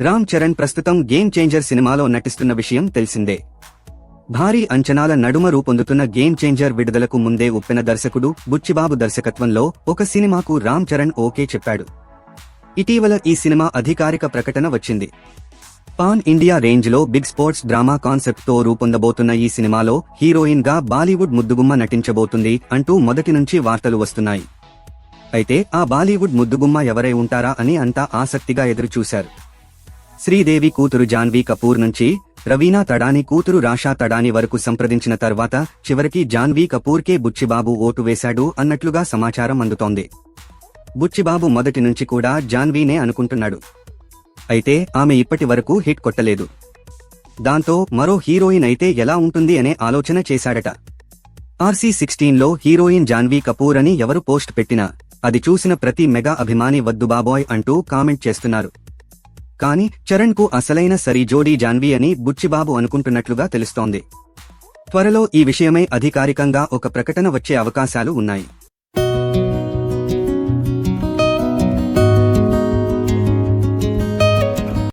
రామ్ చరణ్ ప్రస్తుతం game changer సినిమాలో నటిస్తున్న విషయం తెలిసిందే. భారీ అంచనాల నడుమ రూపొందుతున్న గేమ్ చేంజర్ విడుదలకు ముందే ఉప్పెన దర్శకుడు బుచ్చిబాబు దర్శకత్వంలో ఒక సినిమాకు రామ్ చరణ్ ఓకే చెప్పాడు. ఇటీవల ఈ సినిమా అధికారిక ప్రకటన వచ్చింది. పాన్ ఇండియా రేంజ్లో బిగ్ స్పోర్ట్స్ డ్రామా కాన్సెప్ట్తో రూపొందబోతున్న ఈ సినిమాలో హీరోయిన్ గా బాలీవుడ్ ముద్దుగుమ్మ నటించబోతుంది అంటూ మొదటి నుంచి వార్తలు వస్తున్నాయి. అయితే ఆ బాలీవుడ్ ముద్దుగుమ్మ ఎవరై ఉంటారా అని అంతా ఆసక్తిగా ఎదురుచూశారు. శ్రీదేవి కూతురు జాన్వీ కపూర్ నుంచి రవీనా తడాని కూతురు రాషా తడాని వరకు సంప్రదించిన తర్వాత చివరికి జాన్వీ కపూర్కే బుచ్చిబాబు ఓటు వేశాడు అన్నట్లుగా సమాచారం అందుతోంది. బుచ్చిబాబు మొదటి నుంచి కూడా జాన్వీనే అనుకుంటున్నాడు. అయితే ఆమె ఇప్పటి వరకు హిట్ కొట్టలేదు. దాంతో మరో హీరోయిన్ అయితే ఎలా ఉంటుంది అనే ఆలోచన చేశాడట. RC16లో హీరోయిన్ జాన్వీ కపూర్ అని ఎవరు పోస్ట్ పెట్టినా అది చూసిన ప్రతి మెగా అభిమాని వద్దు బాబోయ్ అంటూ కామెంట్ చేస్తున్నారు. కానీ చరణ్ కు అసలైన సరి జోడీ జాన్వీ అని బుచ్చిబాబు అనుకుంటున్నట్లుగా తెలుస్తోంది. త్వరలో ఈ విషయమై అధికారికంగా ఒక ప్రకటన వచ్చే అవకాశాలు ఉన్నాయి.